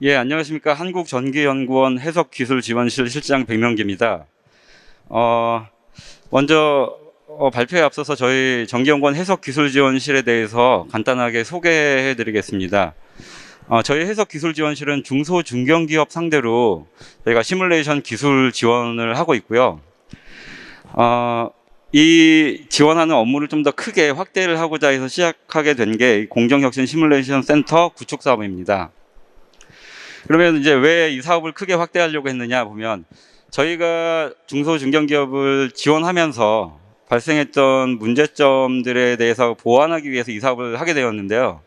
예, 안녕하십니까. 한국전기연구원 해석기술지원실 실장 백명기입니다. 먼저 발표에 앞서서 저희 전기연구원 해석기술지원실에 대해서 간단하게 소개해 드리겠습니다. 저희 해석기술지원실은 중소 중견기업 상대로 저희가 시뮬레이션 기술 지원을 하고 있고요. 이 지원하는 업무를 좀 더 크게 확대를 하고자 해서 시작하게 된 게 공정혁신 시뮬레이션 센터 구축 사업입니다. 그러면 이제 왜 이 사업을 크게 확대하려고 했느냐 보면, 저희가 중소 중견기업을 지원하면서 발생했던 문제점들에 대해서 보완하기 위해서 이 사업을 하게 되었는데요.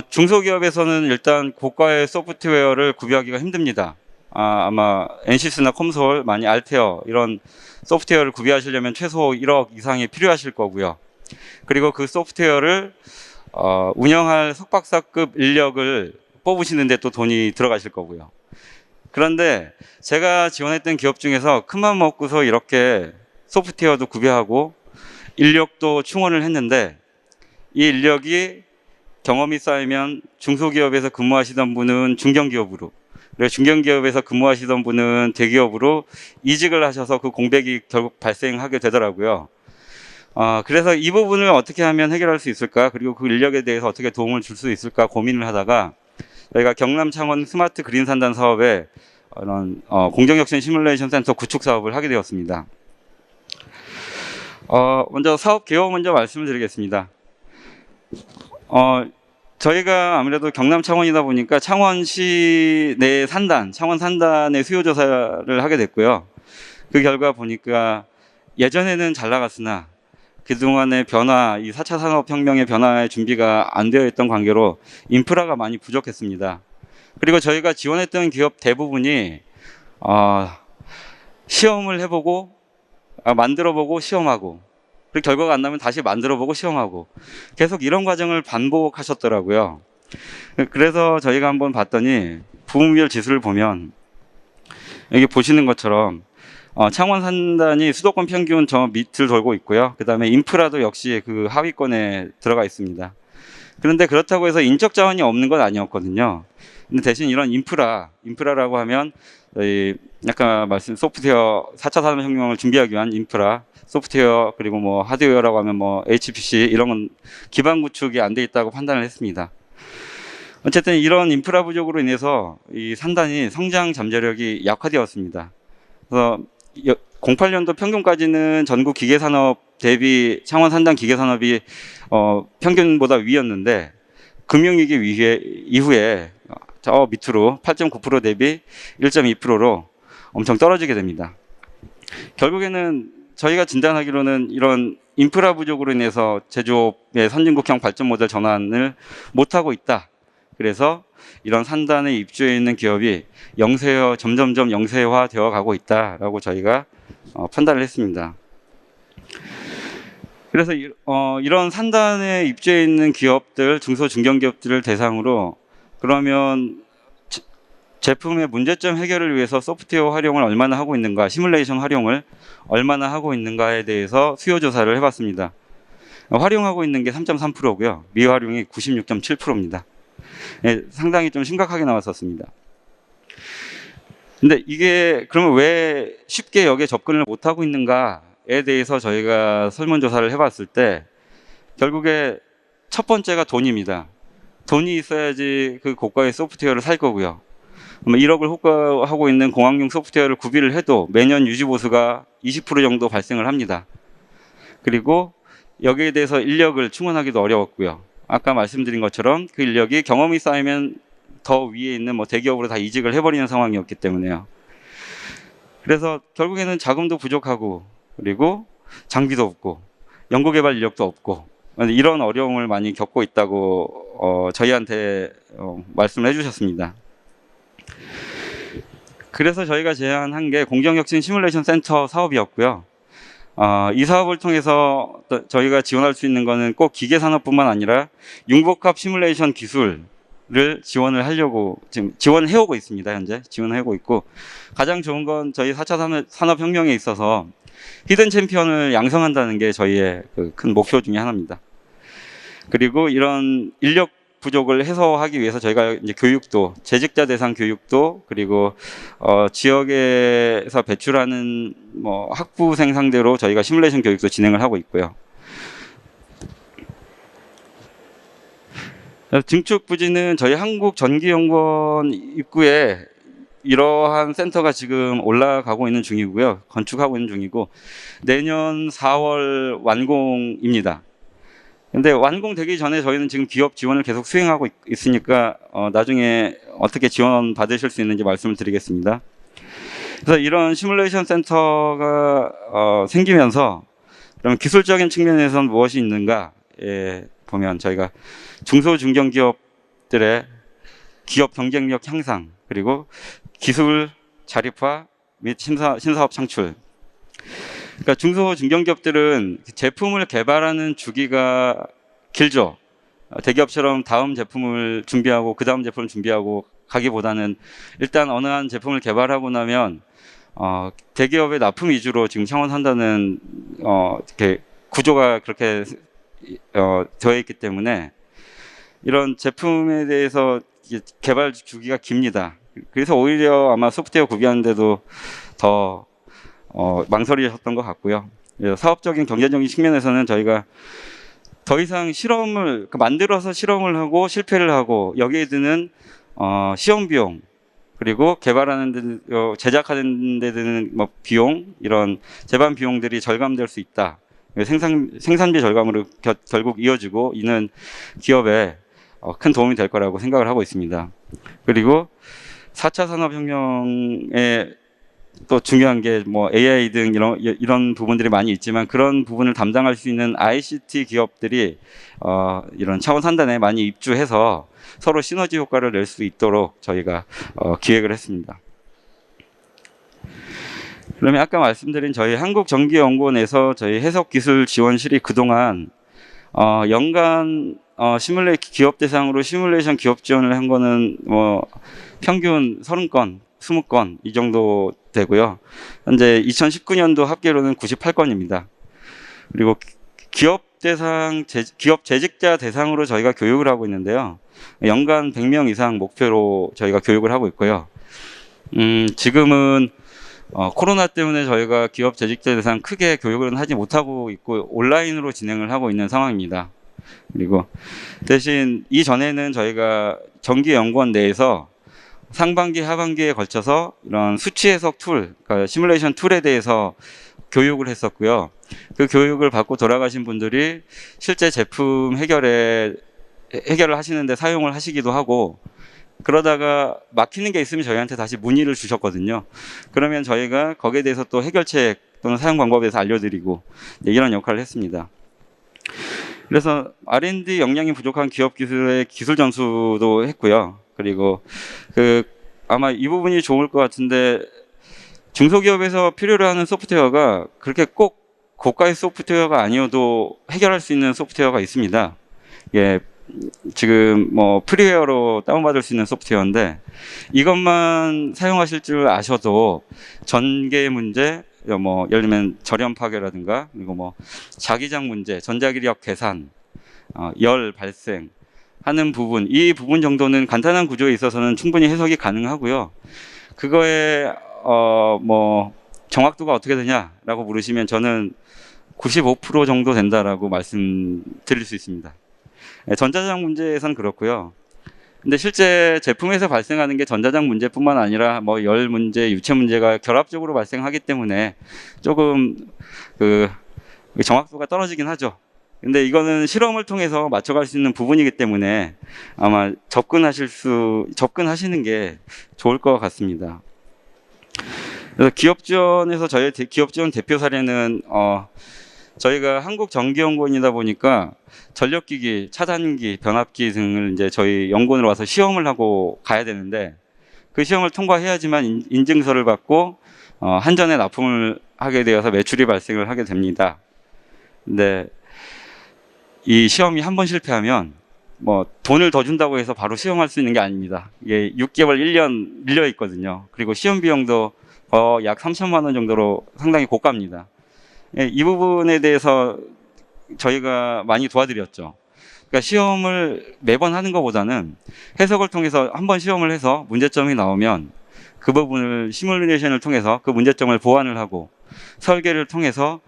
중소기업에서는 일단 고가의 소프트웨어를 구비하기가 힘듭니다. 아마 엔시스나 컴솔, 많이 알테어 이런 소프트웨어를 구비하시려면 최소 1억 이상이 필요하실 거고요. 그리고 그 소프트웨어를 운영할 석박사급 인력을 뽑으시는데 또 돈이 들어가실 거고요. 그런데 제가 지원했던 기업 중에서 큰맘 먹고서 이렇게 소프트웨어도 구비하고 인력도 충원을 했는데, 이 인력이 경험이 쌓이면 중소기업에서 근무하시던 분은 중견기업으로, 그리고 중견기업에서 근무하시던 분은 대기업으로 이직을 하셔서 그 공백이 결국 발생하게 되더라고요. 그래서 이 부분을 어떻게 하면 해결할 수 있을까, 그리고 그 인력에 대해서 어떻게 도움을 줄 수 있을까 고민을 하다가 저희가 경남 창원 스마트 그린 산단 사업에 이런 공정혁신 시뮬레이션 센터 구축 사업을 하게 되었습니다. 먼저 사업 개요 먼저 말씀을 드리겠습니다. 저희가 아무래도 경남 창원이다 보니까 창원시 내 산단, 창원 산단의 수요 조사를 하게 됐고요. 그 결과 보니까 예전에는 잘 나갔으나 그동안의 변화, 이 4차 산업혁명의 변화의 준비가 안 되어 있던 관계로 인프라가 많이 부족했습니다. 그리고 저희가 지원했던 기업 대부분이 시험을 해보고 만들어보고 시험하고, 그리고 결과가 안 나면 다시 만들어보고 시험하고, 계속 이런 과정을 반복하셨더라고요. 그래서 저희가 한번 봤더니 부문별 지수를 보면 여기 보시는 것처럼 창원 산단이 수도권 평균 저 밑을 돌고 있고요. 그 다음에 인프라도 역시 그 하위권에 들어가 있습니다. 그런데 그렇다고 해서 인적 자원이 없는 건 아니었거든요. 근데 대신 이런 인프라라고 하면 저희 약간 말씀 소프트웨어 4차 산업혁명을 준비하기 위한 인프라, 소프트웨어, 그리고 뭐 하드웨어라고 하면 뭐 HPC 이런 건 기반 구축이 안 돼 있다고 판단을 했습니다. 어쨌든 이런 인프라 부족으로 인해서 이 산단이 성장 잠재력이 약화되었습니다. 그래서 08년도 평균까지는 전국 기계산업 대비 창원 산단 기계산업이 평균보다 위였는데, 금융위기 이후에 저 밑으로 8.9% 대비 1.2%로 엄청 떨어지게 됩니다. 결국에는 저희가 진단하기로는 이런 인프라 부족으로 인해서 제조업의 선진국형 발전 모델 전환을 못하고 있다. 그래서 이런 산단에 입주해 있는 기업이 점점점 영세화 되어 가고 있다라고 저희가 판단을 했습니다. 그래서 이런 산단에 입주해 있는 기업들, 중소 중견기업들을 대상으로 그러면 제품의 문제점 해결을 위해서 소프트웨어 활용을 얼마나 하고 있는가, 시뮬레이션 활용을 얼마나 하고 있는가에 대해서 수요 조사를 해봤습니다. 활용하고 있는 게 3.3%고요. 미활용이 96.7%입니다. 네, 상당히 좀 심각하게 나왔었습니다. 근데 이게 그러면 왜 쉽게 여기에 접근을 못하고 있는가에 대해서 저희가 설문조사를 해봤을 때, 결국에 첫 번째가 돈입니다. 돈이 있어야지 그 고가의 소프트웨어를 살 거고요. 1억을 호가하고 있는 공학용 소프트웨어를 구비를 해도 매년 유지보수가 20% 정도 발생을 합니다. 그리고 여기에 대해서 인력을 충원하기도 어려웠고요. 아까 말씀드린 것처럼 그 인력이 경험이 쌓이면 더 위에 있는 대기업으로 다 이직을 해버리는 상황이었기 때문에요. 그래서 결국에는 자금도 부족하고, 그리고 장비도 없고, 연구개발 인력도 없고, 이런 어려움을 많이 겪고 있다고 저희한테 말씀을 해주셨습니다. 그래서 저희가 제안한 게 공정혁신 시뮬레이션 센터 사업이었고요. 이 사업을 통해서 저희가 지원할 수 있는 거는 꼭 기계산업뿐만 아니라 융복합 시뮬레이션 기술을 지원을 하려고 지금 지원해오고 있습니다. 현재 지원해오고 있고, 가장 좋은 건 저희 4차 산업혁명에 있어서 히든 챔피언을 양성한다는 게 저희의 그 큰 목표 중에 하나입니다. 그리고 이런 인력 부족을 해소하기 위해서 저희가 이제 교육도, 재직자 대상 교육도, 그리고 지역에서 배출하는 뭐 학부생 상대로 저희가 시뮬레이션 교육도 진행을 하고 있고요. 증축 부지는 저희 한국전기연구원 입구에 이러한 센터가 지금 올라가고 있는 중이고요. 건축하고 있는 중이고, 내년 4월 완공입니다. 근데 완공되기 전에 저희는 지금 기업 지원을 계속 수행하고 있으니까 나중에 어떻게 지원 받으실 수 있는지 말씀을 드리겠습니다. 그래서 이런 시뮬레이션 센터가 생기면서 그럼 기술적인 측면에서는 무엇이 있는가 보면 저희가 중소중견기업들의 기업 경쟁력 향상, 그리고 기술 자립화 및 신사업 창출. 그러니까 중소중견기업들은 제품을 개발하는 주기가 길죠. 대기업처럼 다음 제품을 준비하고 그 다음 제품을 준비하고 가기보다는 일단 어느 한 제품을 개발하고 나면 대기업의 납품 위주로 지금 창원한다는 이렇게 구조가 그렇게 되어 있기 때문에 이런 제품에 대해서 개발 주기가 깁니다. 그래서 오히려 아마 소프트웨어 구비하는데도 더 망설이셨던 것 같고요. 사업적인 경제적인 측면에서는 저희가 더 이상 실험을 만들어서 실험을 하고 실패를 하고 여기에 드는 시험 비용, 그리고 개발하는 데 제작하는 데 드는 뭐 비용, 이런 제반 비용들이 절감될 수 있다. 생산비 절감으로 결국 이어지고 이는 기업에 큰 도움이 될 거라고 생각을 하고 있습니다. 그리고 4차 산업혁명에 또 중요한 게 뭐 AI 등 이런 부분들이 많이 있지만 그런 부분을 담당할 수 있는 ICT 기업들이 이런 차원 산단에 많이 입주해서 서로 시너지 효과를 낼 수 있도록 저희가 기획을 했습니다. 그러면 아까 말씀드린 저희 한국전기연구원에서 저희 해석기술지원실이 그동안 연간 기업 대상으로 시뮬레이션 기업 지원을 한 거는 뭐 평균 30건, 20건 이 정도 되고요. 현재 2019년도 합계로는 98건입니다. 그리고 기업 재직자 대상으로 저희가 교육을 하고 있는데요. 연간 100명 이상 목표로 저희가 교육을 하고 있고요. 지금은 코로나 때문에 저희가 기업 재직자 대상 크게 교육을 하지 못하고 있고 온라인으로 진행을 하고 있는 상황입니다. 그리고 대신 이전에는 저희가 전기연구원 내에서 상반기, 하반기에 걸쳐서 이런 수치 해석 툴, 그러니까 시뮬레이션 툴에 대해서 교육을 했었고요. 그 교육을 받고 돌아가신 분들이 실제 제품 해결을 하시는데 사용을 하시기도 하고, 그러다가 막히는 게 있으면 저희한테 다시 문의를 주셨거든요. 그러면 저희가 거기에 대해서 또 해결책 또는 사용 방법에 대해서 알려드리고 이런 역할을 했습니다. 그래서 R&D 역량이 부족한 기업 기술의 기술 전수도 했고요. 그리고 아마 이 부분이 좋을 것 같은데, 중소기업에서 필요로 하는 소프트웨어가 그렇게 꼭 고가의 소프트웨어가 아니어도 해결할 수 있는 소프트웨어가 있습니다. 예, 지금 뭐 프리웨어로 다운받을 수 있는 소프트웨어인데 이것만 사용하실 줄 아셔도 전개 문제, 뭐 예를 들면 절연 파괴라든가, 그리고 뭐 자기장 문제, 전자기력 계산, 열 발생 하는 부분, 이 부분 정도는 간단한 구조에 있어서는 충분히 해석이 가능하고요. 그거에 뭐 정확도가 어떻게 되냐라고 물으시면 저는 95% 정도 된다라고 말씀드릴 수 있습니다. 전자장 문제에선 그렇고요. 근데 실제 제품에서 발생하는 게 전자장 문제뿐만 아니라 뭐 열 문제, 유체 문제가 결합적으로 발생하기 때문에 조금 정확도가 떨어지긴 하죠. 근데 이거는 실험을 통해서 맞춰갈 수 있는 부분이기 때문에 아마 접근하시는 게 좋을 것 같습니다. 그래서 기업 지원에서 저희 기업 지원 대표 사례는 저희가 한국전기연구원이다 보니까 전력기기, 차단기, 변압기 등을 이제 저희 연구원으로 와서 시험을 하고 가야 되는데 그 시험을 통과해야지만 인증서를 받고 한전에 납품을 하게 되어서 매출이 발생을 하게 됩니다. 근데 이 시험이 한 번 실패하면 뭐 돈을 더 준다고 해서 바로 시험할 수 있는 게 아닙니다. 이게 6개월, 1년 밀려 있거든요. 그리고 시험 비용도 약 3천만 원 정도로 상당히 고가입니다. 이 부분에 대해서 저희가 많이 도와드렸죠. 그러니까 시험을 매번 하는 것보다는 해석을 통해서 한번 시험을 해서 문제점이 나오면 그 부분을 시뮬레이션을 통해서 그 문제점을 보완을 하고 설계를 통해서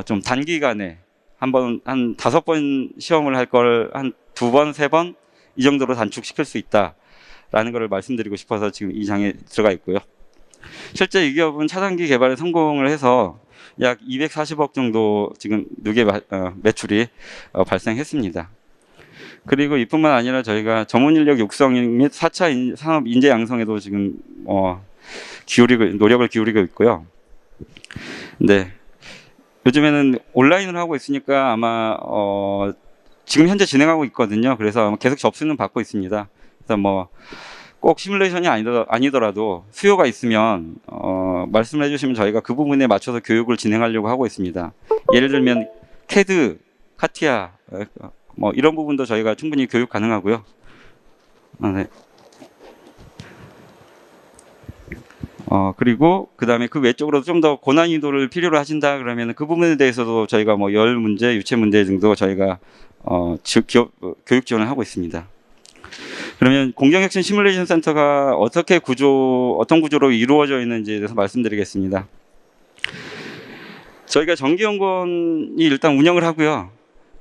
좀 단기간에 한 5번 시험을 할 걸 한 2번, 3번 이 정도로 단축시킬 수 있다라는 것을 말씀드리고 싶어서 지금 이 장에 들어가 있고요. 실제 이 기업은 차단기 개발에 성공을 해서 약 240억 정도 지금 누계 매출이 발생했습니다. 그리고 이뿐만 아니라 저희가 전문 인력 육성 및 4차 산업 인재 양성에도 지금 노력을 기울이고 있고요. 네. 요즘에는 온라인으로 하고 있으니까 아마 지금 현재 진행하고 있거든요. 그래서 계속 접수는 받고 있습니다. 그래서 꼭 시뮬레이션이 아니더라도 수요가 있으면 말씀을 해주시면 저희가 그 부분에 맞춰서 교육을 진행하려고 하고 있습니다. 예를 들면 캐드, 카티아 이런 부분도 저희가 충분히 교육 가능하고요. 네. 그리고 그 다음에 그 외적으로 좀 더 고난이도를 필요로 하신다 그러면 그 부분에 대해서도 저희가 열 문제, 유체 문제 등도 저희가 교육 지원을 하고 있습니다. 그러면 공정혁신 시뮬레이션 센터가 어떤 구조로 이루어져 있는지에 대해서 말씀드리겠습니다. 저희가 전기연구원이 일단 운영을 하고요.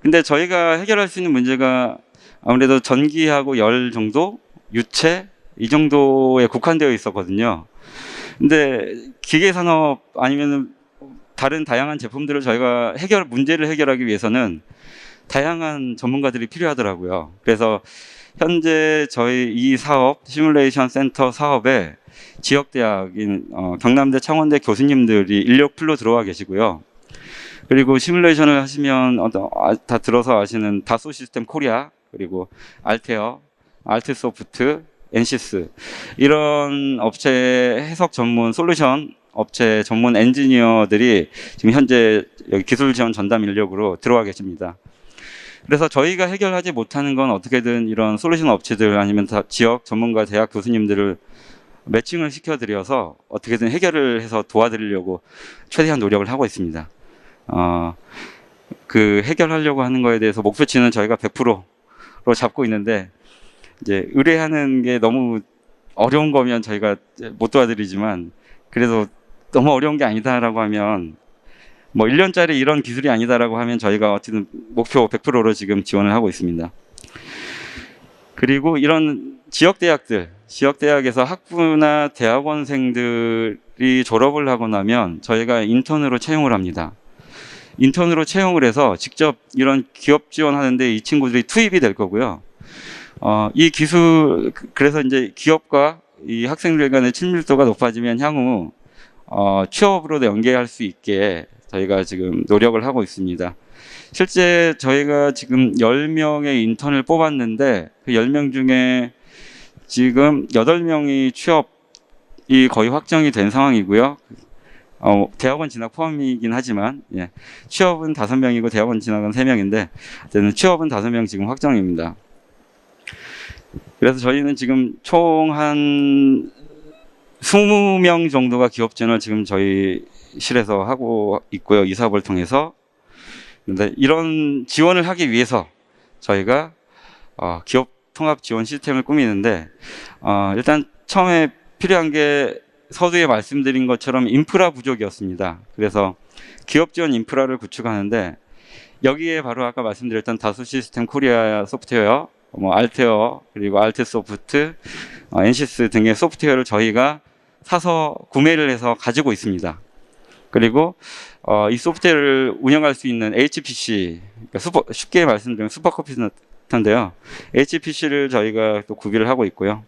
근데 저희가 해결할 수 있는 문제가 아무래도 전기하고 열 정도, 유체 이 정도에 국한되어 있었거든요. 근데 기계산업 아니면 다른 다양한 제품들을 저희가 문제를 해결하기 위해서는 다양한 전문가들이 필요하더라고요. 그래서 현재 저희 이 사업, 시뮬레이션 센터 사업에 지역대학인 경남대, 창원대 교수님들이 인력풀로 들어와 계시고요. 그리고 시뮬레이션을 하시면 다 들어서 아시는 다소 시스템 코리아, 그리고 알테어, 알트소프트, 엔시스 이런 업체 해석 전문 솔루션 업체 전문 엔지니어들이 지금 현재 여기 기술 지원 전담 인력으로 들어와 계십니다. 그래서 저희가 해결하지 못하는 건 어떻게든 이런 솔루션 업체들 아니면 지역 전문가 대학 교수님들을 매칭을 시켜드려서 어떻게든 해결을 해서 도와드리려고 최대한 노력을 하고 있습니다. 그 해결하려고 하는 거에 대해서 목표치는 저희가 100%로 잡고 있는데 이제 의뢰하는 게 너무 어려운 거면 저희가 못 도와드리지만 그래도 너무 어려운 게 아니다라고 하면 1년짜리 이런 기술이 아니다라고 하면 저희가 어쨌든 목표 100%로 지금 지원을 하고 있습니다. 그리고 이런 지역대학에서 학부나 대학원생들이 졸업을 하고 나면 저희가 인턴으로 채용을 합니다. 인턴으로 채용을 해서 직접 이런 기업 지원하는데 이 친구들이 투입이 될 거고요. 이 기술, 그래서 이제 기업과 이 학생들 간의 친밀도가 높아지면 향후 취업으로도 연계할 수 있게 저희가 지금 노력을 하고 있습니다. 실제 저희가 지금 10명의 인턴을 뽑았는데 그 10명 중에 지금 8명이 취업이 거의 확정이 된 상황이고요. 대학원 진학 포함이긴 하지만 취업은 5명이고 대학원 진학은 3명인데 취업은 5명 지금 확정입니다. 그래서 저희는 지금 총 한 20명 정도가 기업 지원을 지금 저희 실에서 하고 있고요. 이 사업을 통해서. 근데 이런 지원을 하기 위해서 저희가 기업 통합 지원 시스템을 꾸미는데 일단 처음에 필요한 게 서두에 말씀드린 것처럼 인프라 부족이었습니다. 그래서 기업 지원 인프라를 구축하는데 여기에 바로 아까 말씀드렸던 다수 시스템 코리아 소프트웨어, 알테어, 그리고 알트소프트, 엔시스 등의 소프트웨어를 저희가 사서 구매를 해서 가지고 있습니다. 그리고 이 소프트웨어를 운영할 수 있는 HPC, 그러니까 쉽게 말씀드리면 슈퍼컴퓨터인데요. HPC를 저희가 또 구비를 하고 있고요.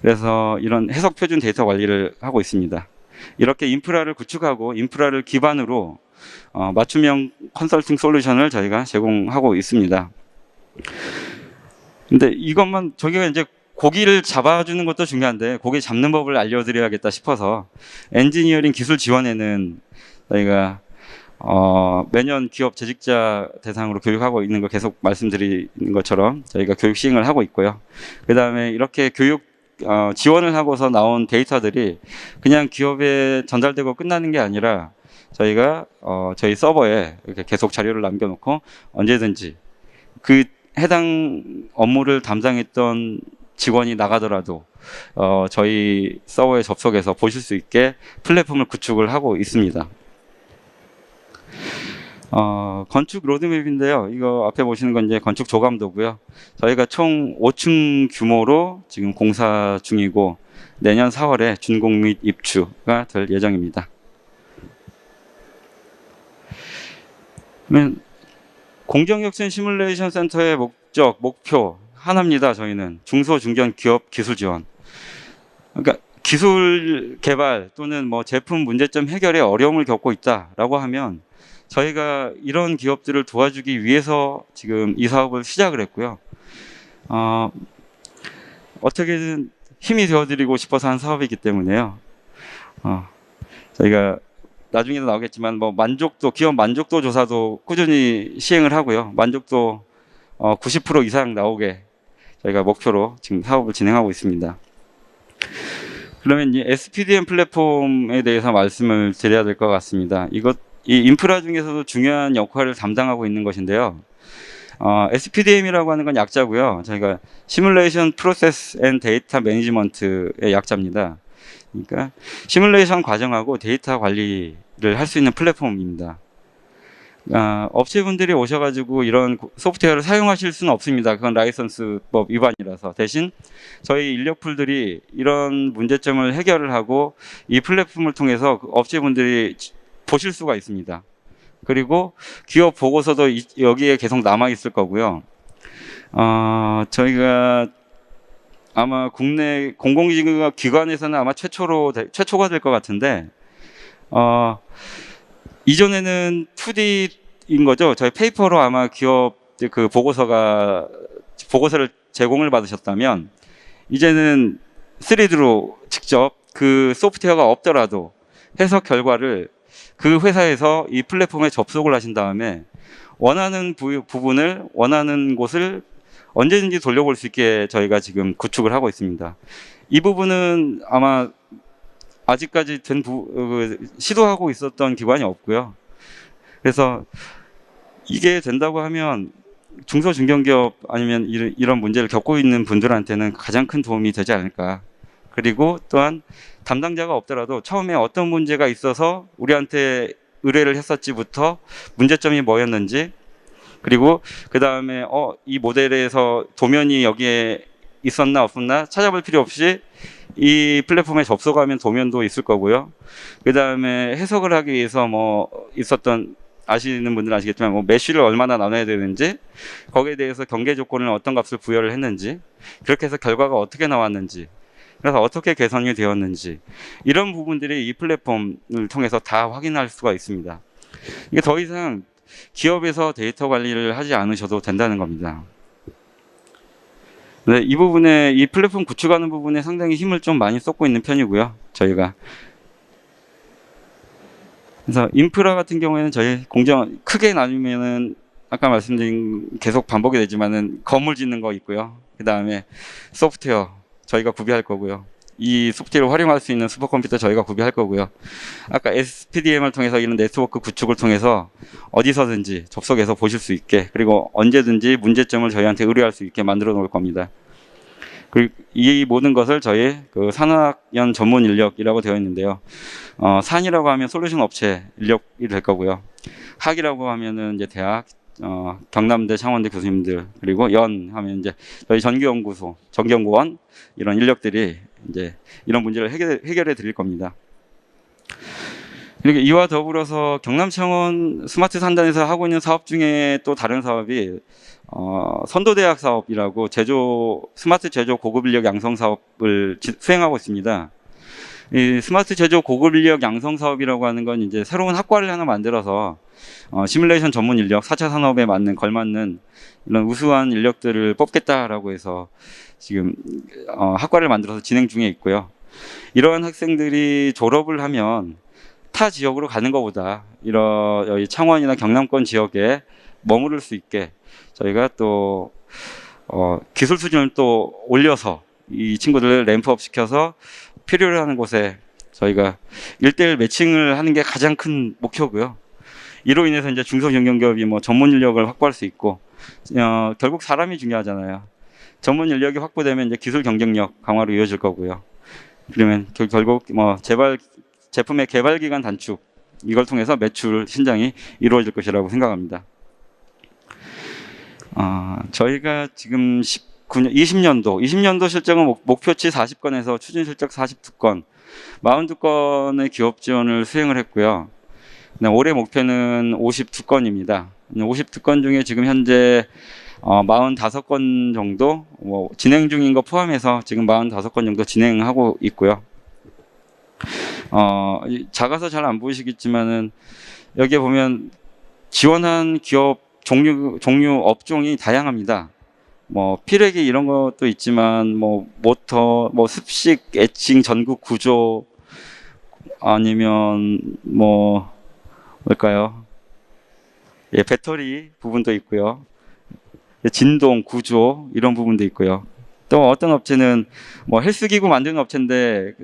그래서 이런 해석 표준 데이터 관리를 하고 있습니다. 이렇게 인프라를 구축하고 인프라를 기반으로 맞춤형 컨설팅 솔루션을 저희가 제공하고 있습니다. 근데 이것만 저희가 이제 고기를 잡아주는 것도 중요한데 고기 잡는 법을 알려드려야겠다 싶어서 엔지니어링 기술 지원에는 저희가 매년 기업 재직자 대상으로 교육하고 있는 거 계속 말씀드리는 것처럼 저희가 교육 시행을 하고 있고요. 그 다음에 이렇게 교육 지원을 하고서 나온 데이터들이 그냥 기업에 전달되고 끝나는 게 아니라 저희가 저희 서버에 이렇게 계속 자료를 남겨놓고 언제든지 그 해당 업무를 담당했던 직원이 나가더라도 저희 서버에 접속해서 보실 수 있게 플랫폼을 구축을 하고 있습니다. 건축 로드맵인데요. 이거 앞에 보시는 건 이제 건축 조감도고요. 저희가 총 5층 규모로 지금 공사 중이고 내년 4월에 준공 및 입주가 될 예정입니다. 그러면 공정혁신 시뮬레이션 센터의 목표 하나입니다. 저희는 중소중견 기업 기술 지원. 그러니까 기술 개발 또는 뭐 제품 문제점 해결에 어려움을 겪고 있다라고 하면 저희가 이런 기업들을 도와주기 위해서 지금 이 사업을 시작을 했고요. 어떻게든 힘이 되어드리고 싶어서 한 사업이기 때문에요. 저희가 나중에도 나오겠지만 뭐 기업 만족도 조사도 꾸준히 시행을 하고요. 만족도 90% 이상 나오게 저희가 목표로 지금 사업을 진행하고 있습니다. 그러면 이 SPDM 플랫폼에 대해서 말씀을 드려야 될 것 같습니다. 이 인프라 중에서도 중요한 역할을 담당하고 있는 것인데요. SPDM이라고 하는 건 약자고요. 저희가 시뮬레이션 프로세스 앤 데이터 매니지먼트의 약자입니다. 그러니까 시뮬레이션 과정하고 데이터 관리를 할 수 있는 플랫폼입니다. 업체분들이 오셔가지고 이런 소프트웨어를 사용하실 수는 없습니다. 그건 라이선스법 위반이라서. 대신 저희 인력풀들이 이런 문제점을 해결을 하고 이 플랫폼을 통해서 업체분들이 보실 수가 있습니다. 그리고 기업 보고서도 여기에 계속 남아 있을 거고요. 저희가 아마 국내 공공기관에서는 아마 최초가 될 것 같은데, 이전에는 2D인 거죠. 저희 페이퍼로 아마 기업 그 보고서를 제공을 받으셨다면, 이제는 3D로 직접 그 소프트웨어가 없더라도 해석 결과를 그 회사에서 이 플랫폼에 접속을 하신 다음에 원하는 부분을 원하는 곳을 언제든지 돌려볼 수 있게 저희가 지금 구축을 하고 있습니다. 이 부분은 아마 아직까지 시도하고 있었던 기관이 없고요. 그래서 이게 된다고 하면 중소중견기업 아니면 이런 문제를 겪고 있는 분들한테는 가장 큰 도움이 되지 않을까. 그리고 또한 담당자가 없더라도 처음에 어떤 문제가 있어서 우리한테 의뢰를 했었지부터 문제점이 뭐였는지, 그리고 그 다음에 이 모델에서 도면이 여기에 있었나 없었나 찾아볼 필요 없이 이 플랫폼에 접속하면 도면도 있을 거고요. 그 다음에 해석을 하기 위해서 아시는 분들은 아시겠지만 뭐 메쉬를 얼마나 나눠야 되는지, 거기에 대해서 경계 조건을 어떤 값을 부여를 했는지, 그렇게 해서 결과가 어떻게 나왔는지, 그래서 어떻게 개선이 되었는지, 이런 부분들이 이 플랫폼을 통해서 다 확인할 수가 있습니다. 이게 더 이상 기업에서 데이터 관리를 하지 않으셔도 된다는 겁니다. 네, 이 플랫폼 구축하는 부분에 상당히 힘을 좀 많이 쏟고 있는 편이고요. 저희가. 그래서 인프라 같은 경우에는 저희 크게 나누면은 아까 말씀드린 계속 반복이 되지만은 건물 짓는 거 있고요. 그 다음에 소프트웨어 저희가 구비할 거고요. 이 소프트웨어를 활용할 수 있는 슈퍼컴퓨터 저희가 구비할 거고요. 아까 SPDM을 통해서 이런 네트워크 구축을 통해서 어디서든지 접속해서 보실 수 있게, 그리고 언제든지 문제점을 저희한테 의뢰할 수 있게 만들어 놓을 겁니다. 그리고 이 모든 것을 저희 그 산학연 전문 인력이라고 되어 있는데요. 산이라고 하면 솔루션 업체 인력이 될 거고요. 학이라고 하면은 이제 대학, 경남대, 창원대 교수님들, 그리고 연 하면 이제 저희 전기연구소, 전기연구원 이런 인력들이 이제 이런 문제를 해결해 드릴 겁니다. 그리고 이와 더불어서 경남창원 스마트 산단에서 하고 있는 사업 중에 또 다른 사업이 선도대학 사업이라고 스마트 제조 고급 인력 양성 사업을 수행하고 있습니다. 이 스마트 제조 고급 인력 양성 사업이라고 하는 건 이제 새로운 학과를 하나 만들어서 시뮬레이션 전문 인력, 4차 산업에 걸맞는 이런 우수한 인력들을 뽑겠다라고 해서 지금 학과를 만들어서 진행 중에 있고요. 이러한 학생들이 졸업을 하면 타 지역으로 가는 것보다 여기 창원이나 경남권 지역에 머무를 수 있게 저희가 또 기술 수준을 또 올려서 이 친구들을 램프업 시켜서 필요로 하는 곳에 저희가 1:1 매칭을 하는 게 가장 큰 목표고요. 이로 인해서 이제 중소중견기업이 전문 인력을 확보할 수 있고, 결국 사람이 중요하잖아요. 전문 인력이 확보되면 이제 기술 경쟁력 강화로 이어질 거고요. 그러면 결국 뭐 제품의 개발 기간 단축, 이걸 통해서 매출 신장이 이루어질 것이라고 생각합니다. 저희가 지금 20년도 실적은 목표치 40건에서 추진 실적 42건, 42건의 기업 지원을 수행을 했고요. 올해 목표는 52건입니다. 52건 중에 지금 현재 45건 정도 진행 중인 거 포함해서 지금 45건 정도 진행하고 있고요. 작아서 잘 안 보이시겠지만은 여기에 보면 지원한 기업 종류 업종이 다양합니다. 뭐 피레기 이런 것도 있지만 뭐 모터, 뭐 습식, 에칭, 전구 구조, 아니면 뭐 뭘까요? 예, 배터리 부분도 있고요. 진동, 구조 이런 부분도 있고요. 또 어떤 업체는 뭐 헬스기구 만드는 업체인데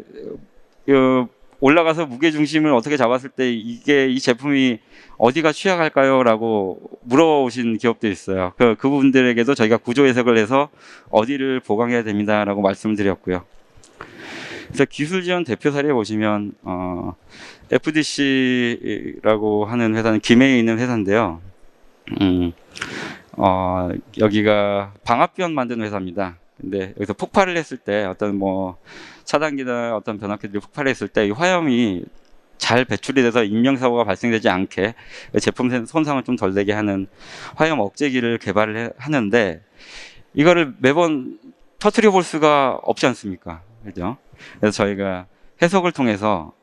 올라가서 무게 중심을 어떻게 잡았을 때 이 제품이 어디가 취약할까요? 라고 물어오신 기업도 있어요. 그 부분들에게도 저희가 구조 해석을 해서 어디를 보강해야 됩니다. 라고 말씀을 드렸고요. 그래서 기술 지원 대표 사례 보시면, FDC라고 하는 회사는 김해에 있는 회사인데요. 여기가 방압변 만드는 회사입니다. 근데 여기서 폭발을 했을 때 어떤 뭐 차단기나 어떤 변압기들이 폭발했을 때 이 화염이 잘 배출이 돼서 인명사고가 발생되지 않게 제품 손상을 좀 덜 되게 하는 화염 억제기를 개발을 하는데 이거를 매번 터트려 볼 수가 없지 않습니까? 그죠? 그래서 저희가 해석을 통해서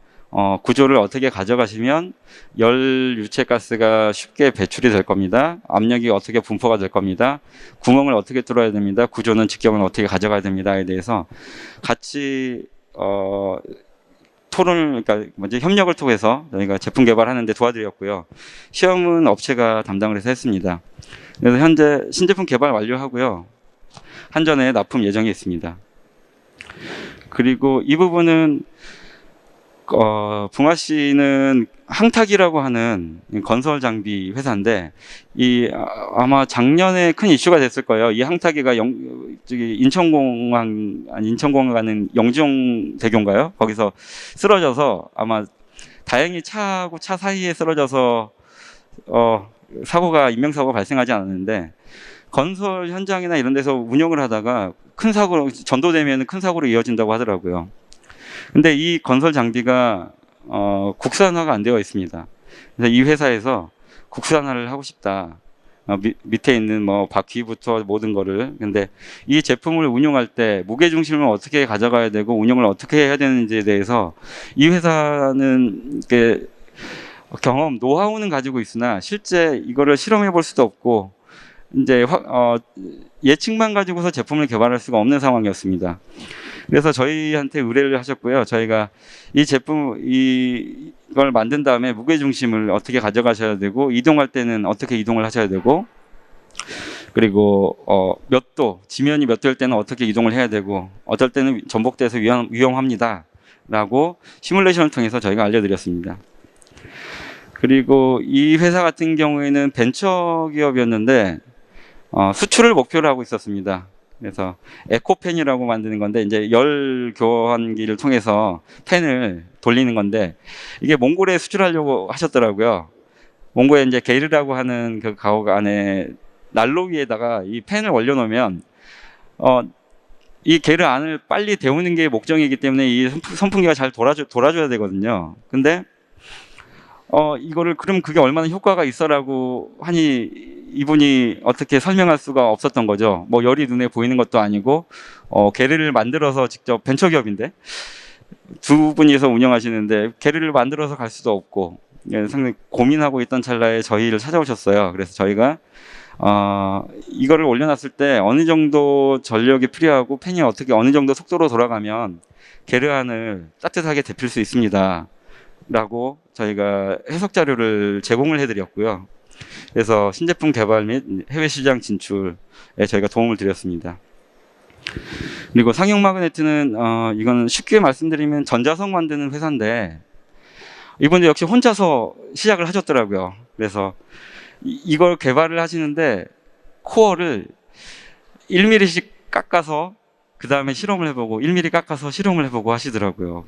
구조를 어떻게 가져가시면 열 유체가스가 쉽게 배출이 될 겁니다. 압력이 어떻게 분포가 될 겁니다. 구멍을 어떻게 뚫어야 됩니다. 구조는 직경을 어떻게 가져가야 됩니다에 대해서 같이 그러니까 먼저 협력을 통해서 저희가 제품 개발하는데 도와드렸고요. 시험은 업체가 담당을 해서 했습니다. 그래서 현재 신제품 개발 완료하고요. 한전에 납품 예정이 있습니다. 그리고 이 부분은 붕아씨는 항탁이라고 하는 건설 장비 회사인데 아마 작년에 큰 이슈가 됐을 거예요. 이 항탁이가 인천공항 가는 영종 대교인가요? 거기서 쓰러져서 아마 다행히 차하고 차 사이에 쓰러져서 인명사고가 발생하지 않았는데 건설 현장이나 이런 데서 운영을 하다가 전도되면 큰 사고로 이어진다고 하더라고요. 근데 이 건설 장비가 국산화가 안 되어 있습니다. 그래서 이 회사에서 국산화를 하고 싶다. 밑에 있는 뭐 바퀴부터 모든 거를. 근데 이 제품을 운용할 때 무게 중심을 어떻게 가져가야 되고 운용을 어떻게 해야 되는지에 대해서 이 회사는 이렇게 노하우는 가지고 있으나 실제 이거를 실험해 볼 수도 없고 이제 예측만 가지고서 제품을 개발할 수가 없는 상황이었습니다. 그래서 저희한테 의뢰를 하셨고요. 저희가 이걸 만든 다음에 무게 중심을 어떻게 가져가셔야 되고 이동할 때는 어떻게 이동을 하셔야 되고 그리고 지면이 몇 도일 때는 어떻게 이동을 해야 되고 어떨 때는 전복돼서 위험합니다. 라고 시뮬레이션을 통해서 저희가 알려드렸습니다. 그리고 이 회사 같은 경우에는 벤처 기업이었는데 수출을 목표로 하고 있었습니다. 그래서 에코팬이라고 만드는 건데 이제 열 교환기를 통해서 팬을 돌리는 건데 이게 몽골에 수출하려고 하셨더라고요. 몽골에 이제 게르라고 하는 그 가옥 안에 난로 위에다가 이 팬을 올려놓으면 이 게르 안을 빨리 데우는 게 목적이기 때문에 이 선풍기가 잘 돌아줘야 되거든요. 근데 이거를 그럼 그게 얼마나 효과가 있어라고 하니 이분이 어떻게 설명할 수가 없었던 거죠. 뭐 열이 눈에 보이는 것도 아니고 게르를 만들어서 직접 벤처기업인데 두 분이서 운영하시는데 게르를 만들어서 갈 수도 없고 상당히 고민하고 있던 찰나에 저희를 찾아오셨어요. 그래서 저희가 이거를 올려놨을 때 어느 정도 전력이 필요하고 팬이 어느 정도 속도로 돌아가면 게르 안을 따뜻하게 데필 수 있습니다. 라고 저희가 해석 자료를 제공을 해드렸고요. 그래서 신제품 개발 및 해외 시장 진출에 저희가 도움을 드렸습니다. 그리고 상용 마그네트는 이거는 쉽게 말씀드리면 전자석 만드는 회사인데 이분도 역시 혼자서 시작을 하셨더라고요. 그래서 이걸 개발을 하시는데 코어를 1mm씩 깎아서 그 다음에 실험을 해보고 1mm 깎아서 실험을 해보고 하시더라고요.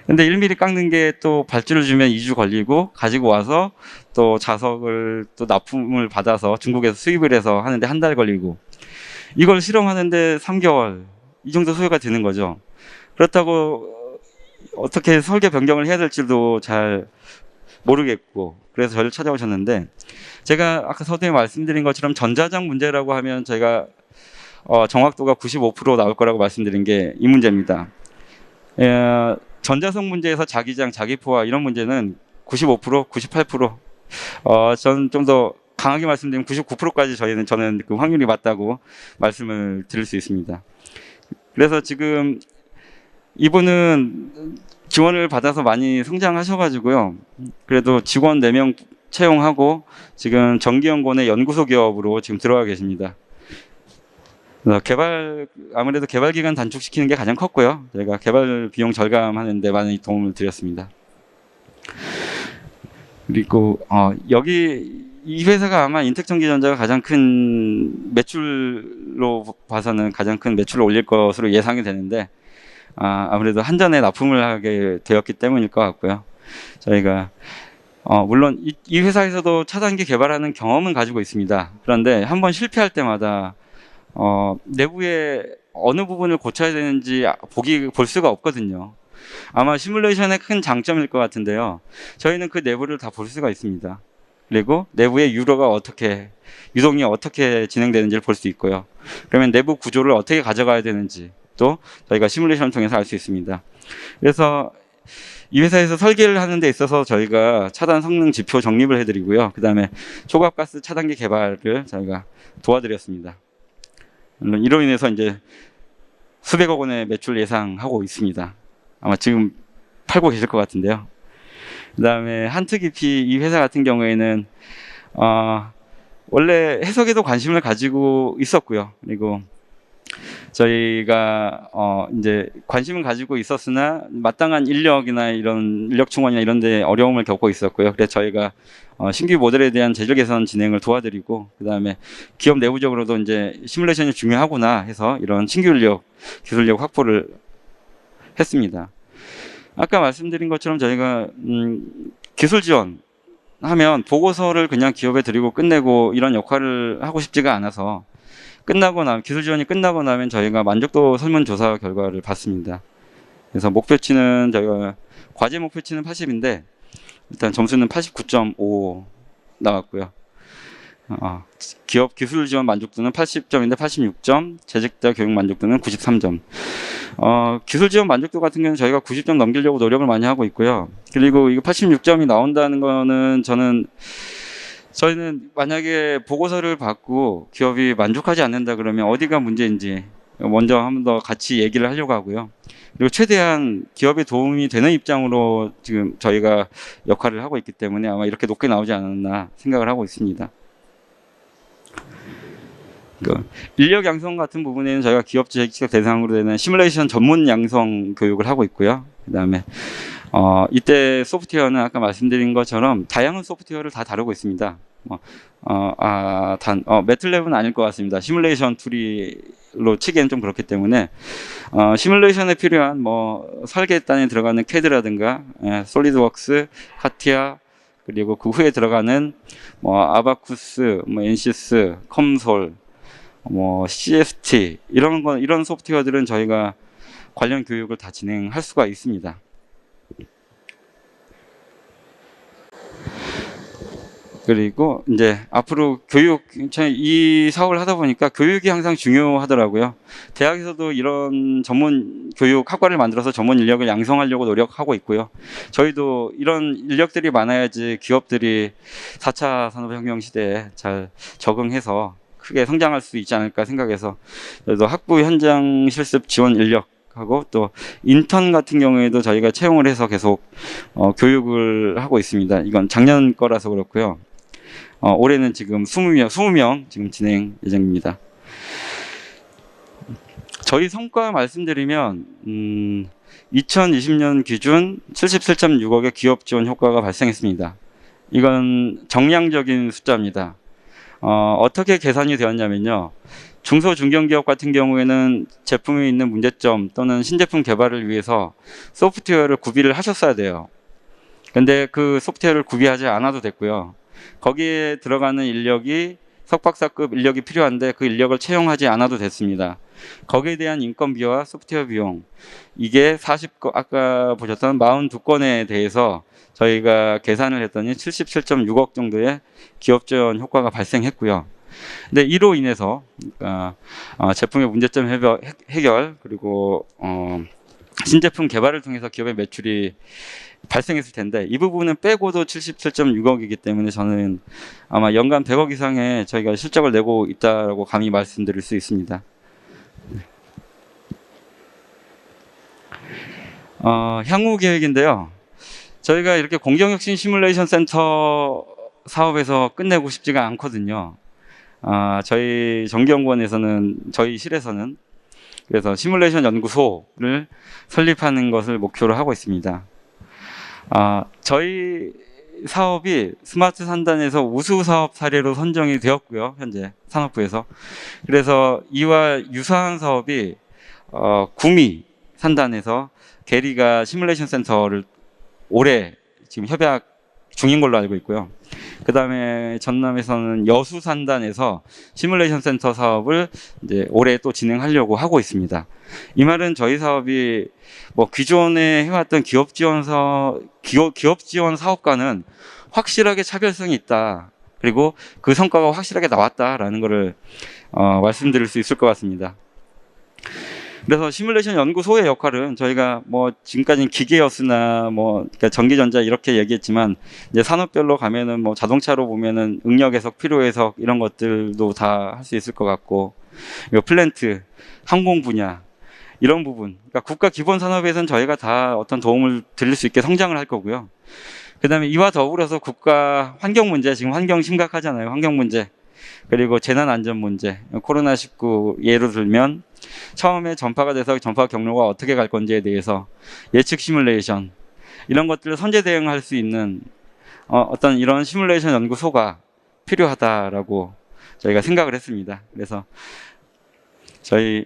근데 1mm 깎는 게 또 발주를 주면 2주 걸리고 가지고 와서 또 자석을 또 납품을 받아서 중국에서 수입을 해서 하는데 한 달 걸리고 이걸 실험하는데 3개월 이 정도 소요가 되는 거죠. 그렇다고 어떻게 설계 변경을 해야 될지도 잘 모르겠고 그래서 저를 찾아오셨는데 제가 아까 서두에 말씀드린 것처럼 전자장 문제라고 하면 저희가 정확도가 95% 나올 거라고 말씀드린 게 이 문제입니다. 전자성 문제에서 자기장, 자기포화 이런 문제는 95%, 98%, 저는 좀 더 강하게 말씀드리면 99%까지 저는 그 확률이 맞다고 말씀을 드릴 수 있습니다. 그래서 지금 이분은 지원을 받아서 많이 성장하셔가지고요. 그래도 직원 4명 채용하고 지금 정기연구원의 연구소 기업으로 지금 들어가 계십니다. 아무래도 개발 기간 단축시키는 게 가장 컸고요. 저희가 개발 비용 절감하는 데 많이 도움을 드렸습니다. 그리고 여기 이 회사가 아마 인텍전기전자가 가장 큰 매출로 봐서는 가장 큰 매출을 올릴 것으로 예상이 되는데 아무래도 한전에 납품을 하게 되었기 때문일 것 같고요. 저희가 물론 이 회사에서도 차단기 개발하는 경험은 가지고 있습니다. 그런데 한번 실패할 때마다 내부에 어느 부분을 고쳐야 되는지 볼 수가 없거든요. 아마 시뮬레이션의 큰 장점일 것 같은데요. 저희는 그 내부를 다 볼 수가 있습니다. 그리고 내부의 유동이 어떻게 진행되는지를 볼 수 있고요. 그러면 내부 구조를 어떻게 가져가야 되는지 또 저희가 시뮬레이션을 통해서 알 수 있습니다. 그래서 이 회사에서 설계를 하는 데 있어서 저희가 차단 성능 지표 정립을 해드리고요. 그 다음에 초과가스 차단기 개발을 저희가 도와드렸습니다. 물론 이로 인해서 이제 수백억 원의 매출 예상하고 있습니다. 아마 지금 팔고 계실 것 같은데요. 그 다음에 한특기피 이 회사 같은 경우에는 원래 해석에도 관심을 가지고 있었고요. 그리고 저희가 이제 관심을 가지고 있었으나 마땅한 인력이나 이런 인력 충원이나 이런 데 어려움을 겪고 있었고요. 그래서 저희가 신규 모델에 대한 제조 개선 진행을 도와드리고 그다음에 기업 내부적으로도 이제 시뮬레이션이 중요하구나 해서 이런 신규 인력, 기술력 확보를 했습니다. 아까 말씀드린 것처럼 저희가 기술 지원 하면 보고서를 그냥 기업에 드리고 끝내고 이런 역할을 하고 싶지가 않아서 기술 지원이 끝나고 나면 저희가 만족도 설문조사 결과를 받습니다. 그래서 목표치는 저희가 과제 목표치는 80인데 일단 점수는 89.5 나왔고요. 기업 기술 지원 만족도는 80점인데 86점, 재직자 교육 만족도는 93점. 기술 지원 만족도 같은 경우는 저희가 90점 넘기려고 노력을 많이 하고 있고요. 그리고 이거 86점이 나온다는 거는 저희는 만약에 보고서를 받고 기업이 만족하지 않는다 그러면 어디가 문제인지 먼저 한 번 더 같이 얘기를 하려고 하고요. 그리고 최대한 기업에 도움이 되는 입장으로 지금 저희가 역할을 하고 있기 때문에 아마 이렇게 높게 나오지 않았나 생각을 하고 있습니다. 인력 양성 같은 부분에는 저희가 기업 재직 대상으로 되는 시뮬레이션 전문 양성 교육을 하고 있고요. 그 다음에 이때 소프트웨어는 아까 말씀드린 것처럼 다양한 소프트웨어를 다 다루고 있습니다. 매틀랩은 아닐 것 같습니다. 시뮬레이션 툴로 치기엔 좀 그렇기 때문에 시뮬레이션에 필요한 설계단에 들어가는 CAD라든가 솔리드웍스, 카티아 그리고 그 후에 들어가는 아바쿠스, 엔시스, 컴솔, CST 이런 소프트웨어들은 저희가 관련 교육을 다 진행할 수가 있습니다. 그리고 이제 앞으로 이 사업을 하다 보니까 교육이 항상 중요하더라고요. 대학에서도 이런 전문 교육 학과를 만들어서 전문 인력을 양성하려고 노력하고 있고요. 저희도 이런 인력들이 많아야지 기업들이 4차 산업혁명 시대에 잘 적응해서 크게 성장할 수 있지 않을까 생각해서 그래도 학부 현장 실습 지원 인력하고 또 인턴 같은 경우에도 저희가 채용을 해서 계속 교육을 하고 있습니다. 이건 작년 거라서 그렇고요. 올해는 지금 20명 지금 진행 예정입니다. 저희 성과 말씀드리면 2020년 기준 77.6억의 기업 지원 효과가 발생했습니다. 이건 정량적인 숫자입니다. 어떻게 계산이 되었냐면요. 중소중견기업 같은 경우에는 제품에 있는 문제점 또는 신제품 개발을 위해서 소프트웨어를 구비를 하셨어야 돼요. 근데 그 소프트웨어를 구비하지 않아도 됐고요. 거기에 들어가는 인력이 석박사급 인력이 필요한데 그 인력을 채용하지 않아도 됐습니다. 거기에 대한 인건비와 소프트웨어 비용, 이게 아까 보셨던 42건에 대해서 저희가 계산을 했더니 77.6억 정도의 기업 지원 효과가 발생했고요. 근데 이로 인해서 제품의 문제점 해결 그리고 신제품 개발을 통해서 기업의 매출이 발생했을 텐데 이 부분은 빼고도 77.6억이기 때문에 저는 아마 연간 100억 이상의 저희가 실적을 내고 있다고 감히 말씀드릴 수 있습니다. 향후 계획인데요. 저희가 이렇게 공정혁신 시뮬레이션 센터 사업에서 끝내고 싶지가 않거든요. 저희 정기연구원에서는 저희 실에서는 그래서 시뮬레이션 연구소를 설립하는 것을 목표로 하고 있습니다. 저희 사업이 스마트 산단에서 우수 사업 사례로 선정이 되었고요. 현재 산업부에서. 그래서 이와 유사한 사업이 구미 산단에서 게리가 시뮬레이션 센터를 올해 지금 협약 중인 걸로 알고 있고요. 그 다음에 전남에서는 여수 산단에서 시뮬레이션 센터 사업을 이제 올해 또 진행하려고 하고 있습니다. 이 말은 저희 사업이 뭐 기존에 해왔던 기업 지원 사업과는 확실하게 차별성이 있다. 그리고 그 성과가 확실하게 나왔다라는 것을 말씀드릴 수 있을 것 같습니다. 그래서 시뮬레이션 연구소의 역할은 저희가 뭐 지금까지는 기계였으나 그러니까 전기전자 이렇게 얘기했지만 이제 산업별로 가면은 뭐 자동차로 보면은 응력 해석, 필요 해석 이런 것들도 다 할 수 있을 것 같고, 플랜트, 항공 분야 이런 부분, 그러니까 국가 기본 산업에서는 저희가 다 어떤 도움을 드릴 수 있게 성장을 할 거고요. 그다음에 이와 더불어서 국가 환경 문제, 지금 환경 심각하잖아요. 환경 문제. 그리고 재난 안전 문제, 코로나19 예로 들면 처음에 전파가 돼서 전파 경로가 어떻게 갈 건지에 대해서 예측 시뮬레이션 이런 것들을 선제 대응할 수 있는 어떤 이런 시뮬레이션 연구소가 필요하다라고 저희가 생각을 했습니다. 그래서 저희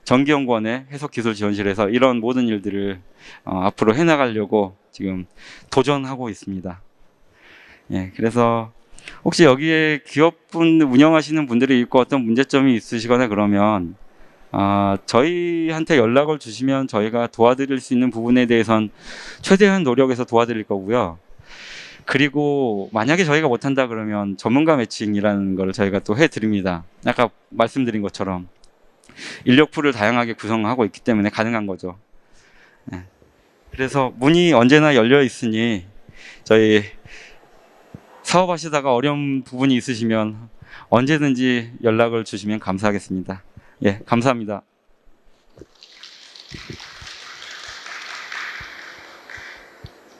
정기연구원의 해석기술지원실에서 이런 모든 일들을 앞으로 해나가려고 지금 도전하고 있습니다. 예, 그래서 혹시 여기에 기업분 운영하시는 분들이 있고 어떤 문제점이 있으시거나 그러면 저희한테 연락을 주시면 저희가 도와드릴 수 있는 부분에 대해선 최대한 노력해서 도와드릴 거고요. 그리고 만약에 저희가 못한다 그러면 전문가 매칭이라는 걸 저희가 또 해드립니다. 아까 말씀드린 것처럼 인력풀을 다양하게 구성하고 있기 때문에 가능한 거죠. 네. 그래서 문이 언제나 열려 있으니 저희 사업하시다가 어려운 부분이 있으시면 언제든지 연락을 주시면 감사하겠습니다. 예, 감사합니다.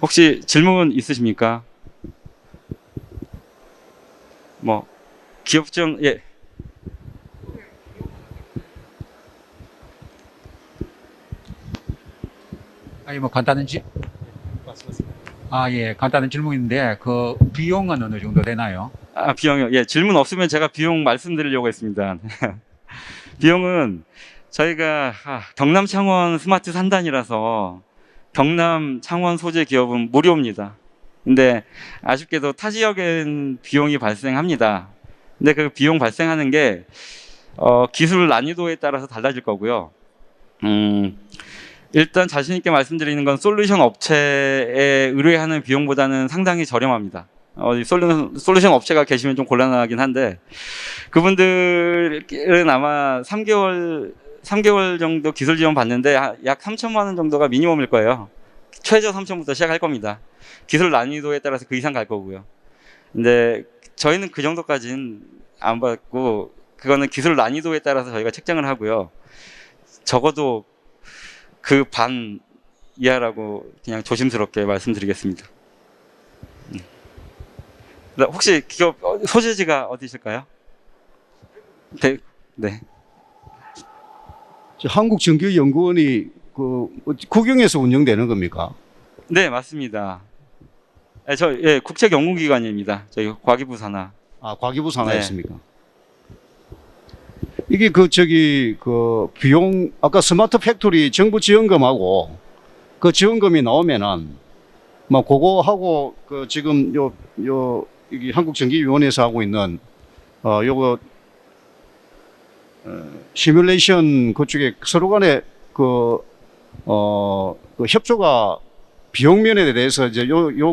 혹시 질문 있으십니까? 기업청, 예. 아니 예, 간단한 질문인데 그 비용은 어느 정도 되나요? 비용이요. 예, 질문 없으면 제가 비용 말씀드리려고 했습니다. 비용은 저희가 경남 창원 스마트 산단이라서 경남 창원 소재 기업은 무료입니다. 근데 아쉽게도 타 지역엔 비용이 발생합니다. 근데 그 비용 발생하는 게 기술 난이도에 따라서 달라질 거고요. 일단 자신 있게 말씀드리는 건 솔루션 업체에 의뢰하는 비용보다는 상당히 저렴합니다. 솔루션 업체가 계시면 좀 곤란하긴 한데 그분들은 아마 3개월 정도 기술 지원 받는데 약 3천만 원 정도가 미니멈일 거예요. 최저 3천부터 시작할 겁니다. 기술 난이도에 따라서 그 이상 갈 거고요. 근데 저희는 그 정도까지는 안 받고 그거는 기술 난이도에 따라서 저희가 책정을 하고요. 적어도 그 반 이하라고 그냥 조심스럽게 말씀드리겠습니다. 혹시 기업 소재지가 어디실까요? 네. 한국전기연구원이 국영에서 운영되는 겁니까? 네, 맞습니다. 국책 연구기관입니다. 저희 과기부 산하. 과기부 산하였습니까? 네. 이게 그 비용 아까 스마트 팩토리 정부 지원금하고 그 지원금이 나오면은 막 그거 하고 그 지금 이게 한국전기위원회에서 하고 있는 요거 시뮬레이션 그쪽에 서로 간에 그 협조가 비용 면에 대해서 이제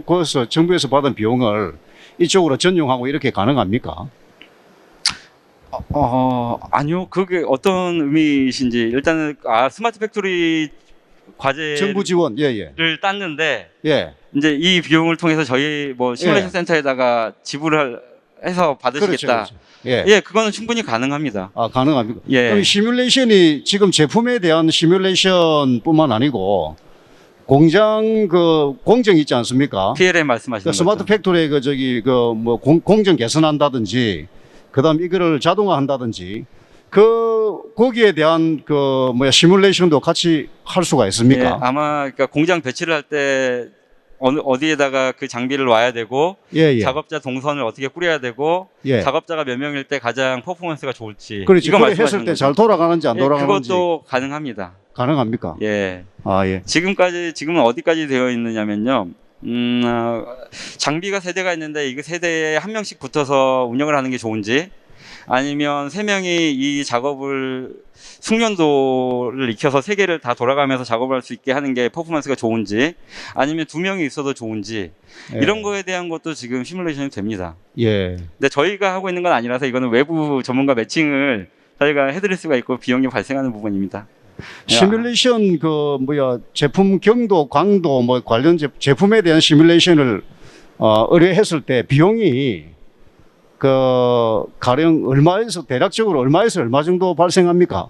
거기서 정부에서 받은 비용을 이쪽으로 전용하고 이렇게 가능합니까? 아니요. 그게 어떤 의미이신지 일단은 스마트 팩토리 과제를 정부 지원, 예. 땄는데 예. 이제 이 비용을 통해서 저희 뭐 시뮬레이션 예. 센터에다가 지불을 해서 받으시겠다. 그렇죠. 예. 예, 그거는 충분히 가능합니다. 가능합니까? 예. 그럼 시뮬레이션이 지금 제품에 대한 시뮬레이션뿐만 아니고 공장 그 공정 있지 않습니까? PLM 말씀하시는 그 스마트 거죠. 팩토리에 뭐 공정 개선한다든지 그다음 이거를 자동화한다든지 거기에 대한 시뮬레이션도 같이 할 수가 예, 있습니까? 아마 그러니까 공장 배치를 할 때 어디에다가 그 장비를 놔야 되고 예. 작업자 동선을 어떻게 꾸려야 되고 예. 작업자가 몇 명일 때 가장 퍼포먼스가 좋을지 그렇지. 이거 그래 말씀하시는 했을 때 거죠. 잘 돌아가는지 안 예, 돌아가는지 그것도 가능합니다. 가능합니까? 예. 예. 지금은 어디까지 되어 있느냐면요. 장비가 세대가 있는데 이 세대에 한 명씩 붙어서 운영을 하는 게 좋은지 아니면 세 명이 이 작업을 숙련도를 익혀서 세 개를 다 돌아가면서 작업을 할 수 있게 하는 게 퍼포먼스가 좋은지 아니면 두 명이 있어도 좋은지 예. 이런 거에 대한 것도 지금 시뮬레이션이 됩니다. 예. 근데 저희가 하고 있는 건 아니라서 이거는 외부 전문가 매칭을 저희가 해드릴 수가 있고 비용이 발생하는 부분입니다. 시뮬레이션 제품 경도, 강도 뭐 관련 제품에 대한 시뮬레이션을 의뢰했을 때 비용이 가령 대략적으로 얼마에서 얼마 정도 발생합니까?